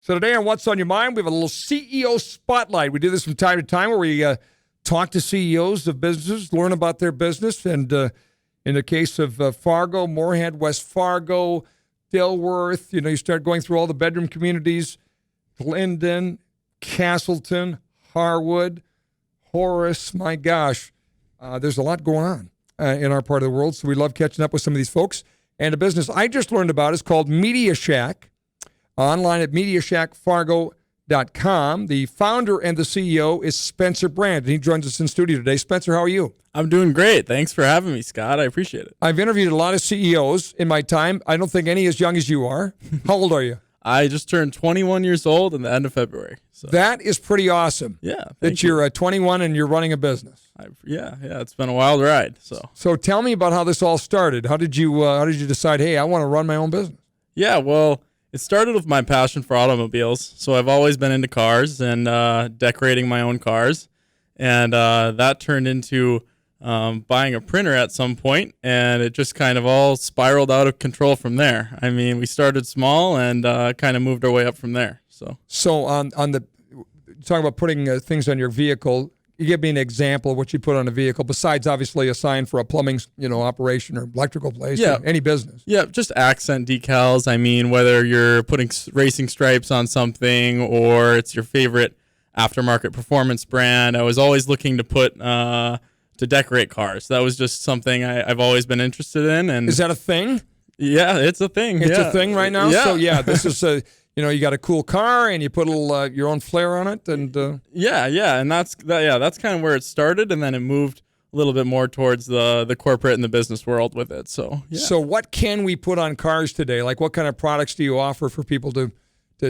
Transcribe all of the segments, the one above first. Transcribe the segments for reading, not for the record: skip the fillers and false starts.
So today on What's on Your Mind, we have a little CEO spotlight. We do this from time to time where we talk to CEOs of businesses, learn about their business. And in the case of Fargo, Moorhead, West Fargo, Dilworth, you start going through all the bedroom communities, Glendon, Castleton, Harwood, Horace. My gosh, there's a lot going on in our part of the world. So we love catching up with some of these folks. And a business I just learned about is called Media Shack. Online at MediaShackFargo.com. The founder and the CEO is Spencer Brandt, and he joins us in studio today. Spencer, how are you? I'm doing great. Thanks for having me, Scott. I appreciate it. I've interviewed a lot of CEOs in my time. I don't think any as young as you are. How old are you? I just turned 21 years old in the end of February. So. That is pretty awesome. Yeah. That you're 21 and you're running a business. Yeah. It's been a wild ride. So tell me about how this all started. How did you decide, hey, I want to run my own business? Yeah, well, it started with my passion for automobiles. So I've always been into cars and decorating my own cars. And that turned into buying a printer at some point, and it just kind of all spiraled out of control from there. I mean, we started small and kind of moved our way up from there. So on the talking about putting things on your vehicle, you give me an example of what you put on a vehicle besides obviously a sign for a plumbing operation or electrical place. Yeah, or any business. Yeah, just accent decals. I mean, whether you're putting racing stripes on something or it's your favorite aftermarket performance brand. I was always looking to put to decorate cars. That was just something I've always been interested in. And is that a thing? Yeah, it's a thing. It's a thing right now. Yeah. So this is you got a cool car and you put a little your own flair on it, and yeah, and that's kind of where it started, and then it moved a little bit more towards the corporate and the business world with it. So yeah. So what can we put on cars today? Like what kind of products do you offer for people to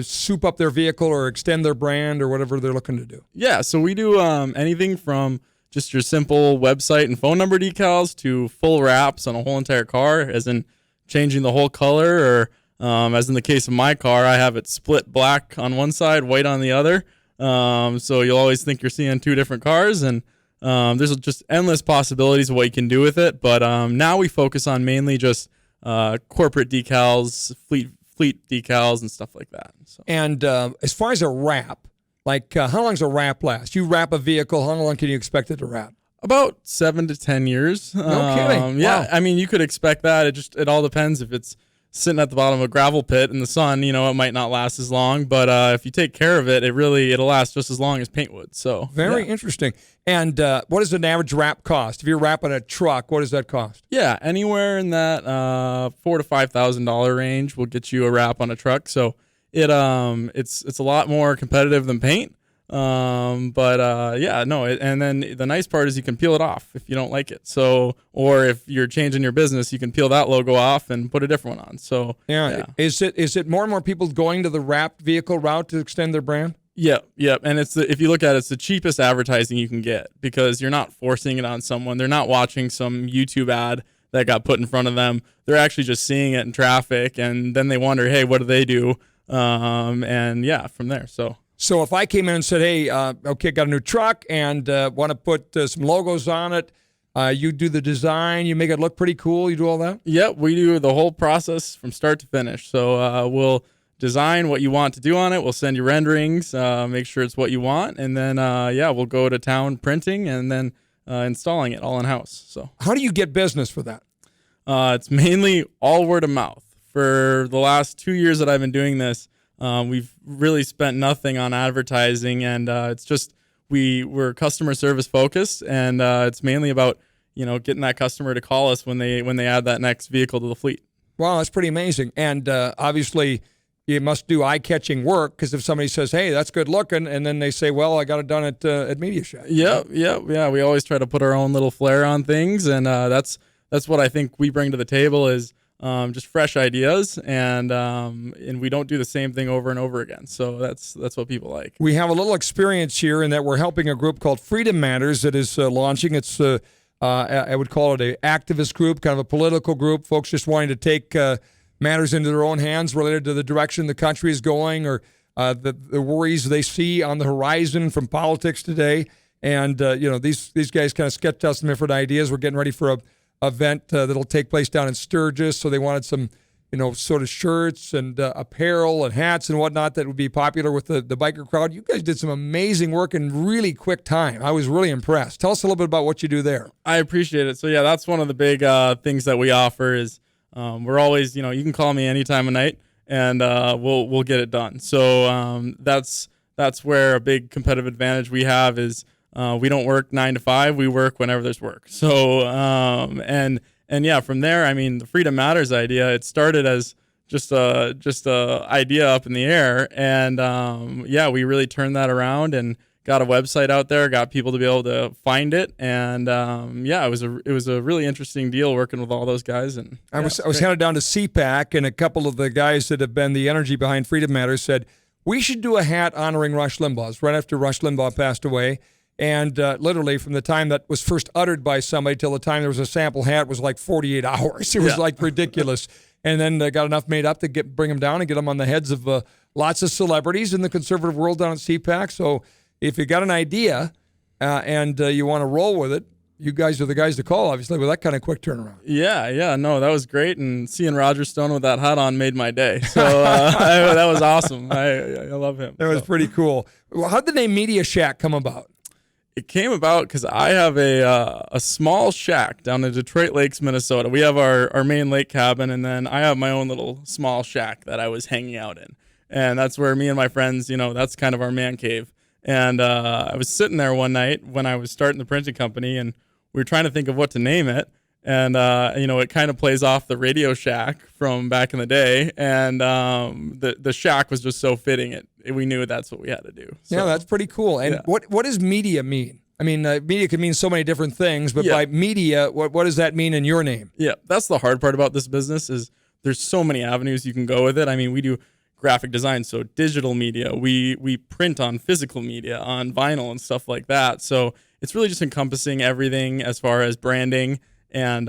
soup up their vehicle or extend their brand or whatever they're looking to do? Yeah, so we do anything from just your simple website and phone number decals to full wraps on a whole entire car, as in changing the whole color, or as in the case of my car, I have it split black on one side, white on the other. So you'll always think you're seeing two different cars, and there's just endless possibilities of what you can do with it. But now we focus on mainly just corporate decals, fleet decals, and stuff like that. So. And as far as a wrap, like how long does a wrap last? You wrap a vehicle, how long can you expect it to wrap? About 7 to 10 years. No kidding. Yeah, wow. I mean, you could expect that. It all depends. If it's sitting at the bottom of a gravel pit in the sun, it might not last as long. But if you take care of it, it'll last just as long as paint would. So very interesting. And what does an average wrap cost? If you're wrapping a truck, what does that cost? Yeah, anywhere in that $4,000 to $5,000 range will get you a wrap on a truck. So it's a lot more competitive than paint. And then the nice part is you can peel it off if you don't like it. So, or if you're changing your business, you can peel that logo off and put a different one on. So, yeah. Is it more and more people going to the wrapped vehicle route to extend their brand? Yep. And if you look at it, it's the cheapest advertising you can get, because you're not forcing it on someone. They're not watching some YouTube ad that got put in front of them. They're actually just seeing it in traffic, and then they wonder, hey, what do they do? From there. So if I came in and said, hey, got a new truck and want to put some logos on it, you do the design, you make it look pretty cool, you do all that? Yep, we do the whole process from start to finish. So we'll design what you want to do on it. We'll send you renderings, make sure it's what you want, and then we'll go to town printing and then installing it all in-house. So how do you get business for that? It's mainly all word of mouth. For the last 2 years that I've been doing this, we've really spent nothing on advertising, and it's just we're customer service focused, and it's mainly about getting that customer to call us when they add that next vehicle to the fleet. Wow, that's pretty amazing. And obviously you must do eye-catching work, because if somebody says, hey, that's good looking, and then they say, well, I got it done at Media Shack. Yeah. We always try to put our own little flair on things, and that's what I think we bring to the table is just fresh ideas, and we don't do the same thing over and over again. So that's what people like. We have a little experience here in that we're helping a group called Freedom Matters that is launching. It's I would call it an activist group, kind of a political group, folks just wanting to take matters into their own hands related to the direction the country is going, or the worries they see on the horizon from politics today. And these guys kind of sketched out some different ideas. We're getting ready for a event that'll take place down in Sturgis, so they wanted some sort of shirts and apparel and hats and whatnot that would be popular with the biker crowd. You guys did some amazing work in really quick time. I was really impressed. Tell us a little bit about what you do there. I appreciate it. So yeah, that's one of the big things that we offer is we're always, you can call me any time of night and we'll get it done. So that's where a big competitive advantage we have is we don't work 9 to 5. We work whenever there's work. So and yeah, from there, I mean, the Freedom Matters idea, it started as just a idea up in the air, and we really turned that around and got a website out there, got people to be able to find it, and it was a really interesting deal working with all those guys. And I was headed down to CPAC, and a couple of the guys that have been the energy behind Freedom Matters said we should do a hat honoring Rush Limbaugh. It's right after Rush Limbaugh passed away. And literally from the time that was first uttered by somebody till the time there was a sample hat was like 48 hours. It was like ridiculous. And then got enough made up to bring them down and get them on the heads of lots of celebrities in the conservative world down at CPAC. So if you got an idea and you want to roll with it, you guys are the guys to call, obviously, with that kind of quick turnaround. Yeah, no, that was great. And seeing Roger Stone with that hat on made my day. So that was awesome. I love him. That was pretty cool. Well, how did the name Media Shack come about? It came about because I have a small shack down in Detroit Lakes, Minnesota. We have our main lake cabin, and then I have my own little small shack that I was hanging out in. And that's where me and my friends, that's kind of our man cave. And I was sitting there one night when I was starting the printing company, and we were trying to think of what to name it. And, it kind of plays off the Radio Shack from back in the day. And the shack was just so fitting. We knew that's what we had to do. So, yeah, that's pretty cool. And what does media mean? I mean, media can mean so many different things, but by media, what does that mean in your name? Yeah, that's the hard part about this business is there's so many avenues you can go with it. I mean, we do graphic design, so digital media. We print on physical media, on vinyl and stuff like that. So it's really just encompassing everything as far as branding and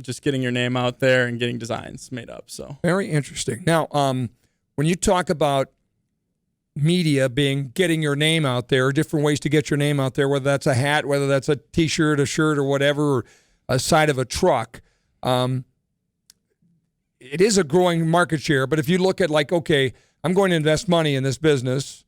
just getting your name out there and getting designs made up. So very interesting. Now, when you talk about media being getting your name out there, different ways to get your name out there, whether that's a hat, whether that's a T-shirt, a shirt, or whatever, or a side of a truck, it is a growing market share. But if you look at okay, I'm going to invest money in this business,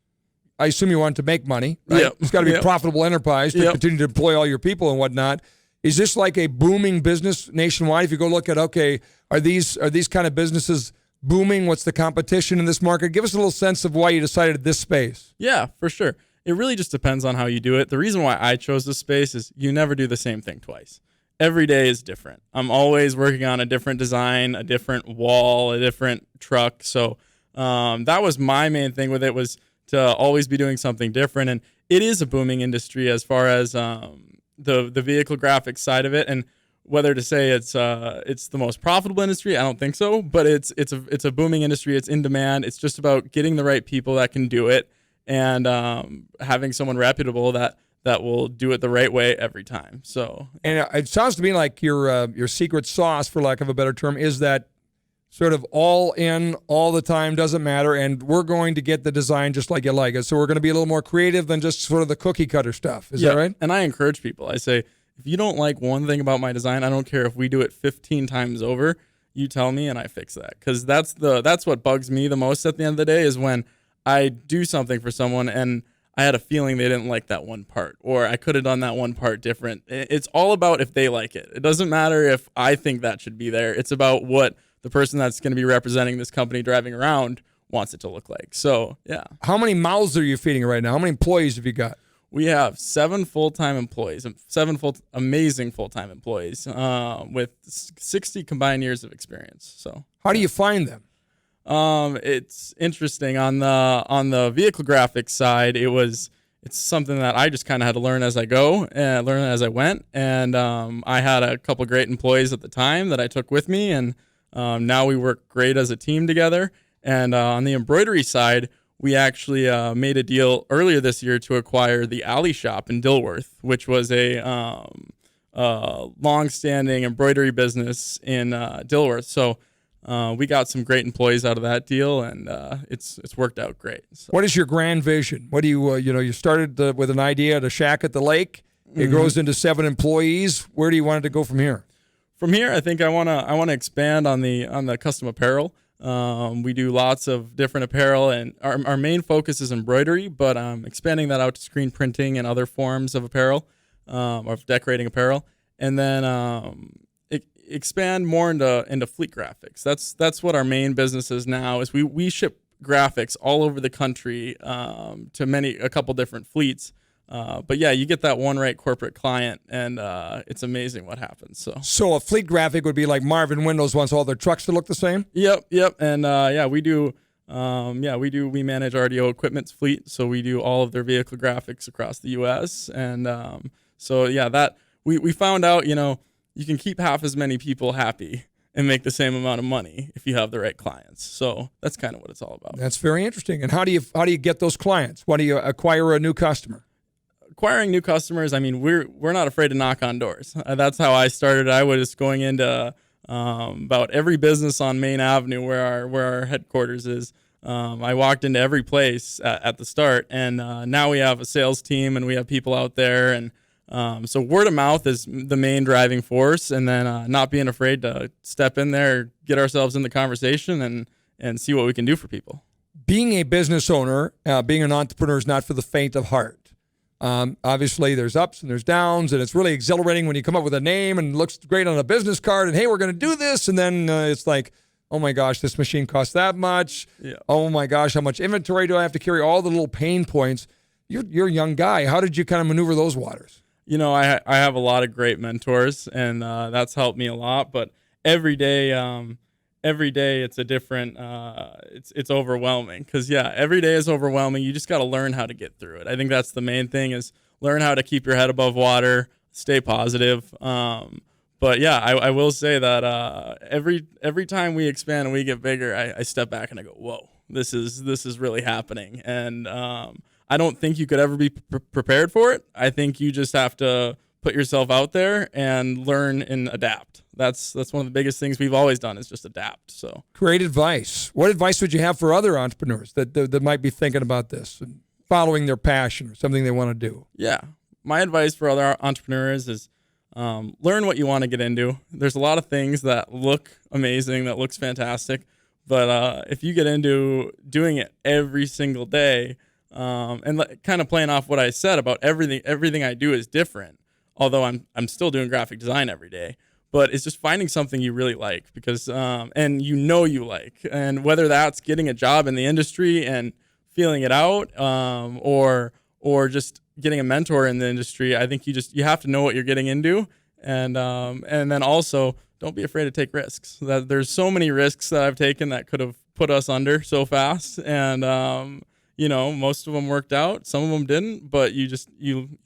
I assume you want to make money, right? Yep. It's got to be a profitable enterprise to continue to employ all your people and whatnot. Is this like a booming business nationwide? If you go look at, are these kind of businesses booming? What's the competition in this market? Give us a little sense of why you decided this space. Yeah, for sure. It really just depends on how you do it. The reason why I chose this space is you never do the same thing twice. Every day is different. I'm always working on a different design, a different wall, a different truck. So that was my main thing with it, was to always be doing something different. And it is a booming industry as far as the vehicle graphics side of it. And whether to say it's the most profitable industry, I don't think so. But it's a booming industry. It's in demand. It's just about getting the right people that can do it, and having someone reputable that will do it the right way every time. So, and it sounds to me like your secret sauce, for lack of a better term, is that sort of all in, all the time, doesn't matter, and we're going to get the design just like you like it. So we're going to be a little more creative than just sort of the cookie cutter stuff. Is that right? And I encourage people. I say, if you don't like one thing about my design, I don't care if we do it 15 times over, you tell me and I fix that. Because that's what bugs me the most at the end of the day, is when I do something for someone and I had a feeling they didn't like that one part, or I could have done that one part different. It's all about if they like it. It doesn't matter if I think that should be there. It's about what the person that's going to be representing this company driving around wants it to look like. So, yeah. How many mouths are you feeding right now? How many employees have you got? We have 7 full-time employees, amazing full-time employees with 60 combined years of experience. So, how do you find them? It's interesting on the vehicle graphics side. It's something that I just kind of had to learn as I go and learn as I went. And I had a couple great employees at the time that I took with me, and now we work great as a team together. And on the embroidery side, we actually made a deal earlier this year to acquire the Alley Shop in Dilworth, which was a long-standing embroidery business in Dilworth. So we got some great employees out of that deal, and it's worked out great. So. What is your grand vision? What do you started with an idea at a shack at the lake. It grows into 7 employees. Where do you want it to go from here? From here, I think I wanna expand on the custom apparel. We do lots of different apparel, and our main focus is embroidery, but expanding that out to screen printing and other forms of apparel, of decorating apparel, and then expand more into fleet graphics. That's what our main business is now. Is we ship graphics all over the country to a couple different fleets. But yeah, you get that one right corporate client, and it's amazing what happens. So a fleet graphic would be like Marvin Windows wants all their trucks to look the same? Yep. And we do. We manage RDO Equipment's fleet, so we do all of their vehicle graphics across the U.S. And that we found out, you can keep half as many people happy and make the same amount of money if you have the right clients. So that's kind of what it's all about. That's very interesting. And how do you get those clients? How do you acquire a new customer? Acquiring new customers, I mean, we're not afraid to knock on doors. That's how I started. I was going into about every business on Main Avenue where our headquarters is. I walked into every place at the start, and now we have a sales team and we have people out there, and so word of mouth is the main driving force, and then not being afraid to step in there, get ourselves in the conversation, and see what we can do for people. Being a business owner, being an entrepreneur is not for the faint of heart. Obviously, there's ups and there's downs, and it's really exhilarating when you come up with a name and it looks great on a business card, and hey, we're going to do this, and then it's like, oh my gosh, this machine costs that much. Yeah. Oh my gosh, how much inventory do I have to carry? All the little pain points. You're a young guy. How did you kind of maneuver those waters? I have a lot of great mentors, and that's helped me a lot. But every day it's a different. It's overwhelming because every day is overwhelming. You just got to learn how to get through it. I think that's the main thing: is learn how to keep your head above water, stay positive. But yeah, I will say that every time we expand and we get bigger, I step back and I go, whoa, this is really happening, and I don't think you could ever be prepared for it. I think you just have to put yourself out there and learn and adapt. That's one of the biggest things we've always done is just adapt. So great advice. What advice would you have for other entrepreneurs that might be thinking about this and following their passion or something they want to do? Yeah, my advice for other entrepreneurs is learn what you want to get into. There's a lot of things that look amazing, that looks fantastic, but if you get into doing it every single day, and kind of playing off what I said about everything I do is different, although I'm still doing graphic design every day, but it's just finding something you really like because and you like, and whether that's getting a job in the industry and feeling it out, or just getting a mentor in the industry. I think you have to know what you're getting into, and then also don't be afraid to take risks. That there's so many risks that I've taken that could have put us under so fast, and most of them worked out, some of them didn't, but you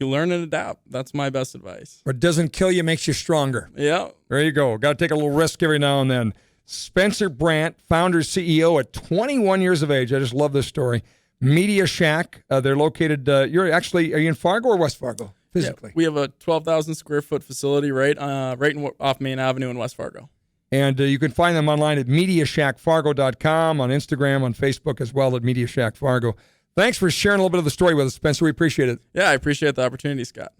learn and adapt. That's my best advice. What doesn't kill you makes you stronger. Yeah. There you go. Got to take a little risk every now and then. Spencer Brandt, founder, CEO at 21 years of age. I just love this story. Media Shack. They're located, are you in Fargo or West Fargo physically? Yeah, we have a 12,000 square foot facility right off Main Avenue in West Fargo. And you can find them online at MediaShackFargo.com, on Instagram, on Facebook as well at Media Shack Fargo. Thanks for sharing a little bit of the story with us, Spencer. We appreciate it. Yeah, I appreciate the opportunity, Scott.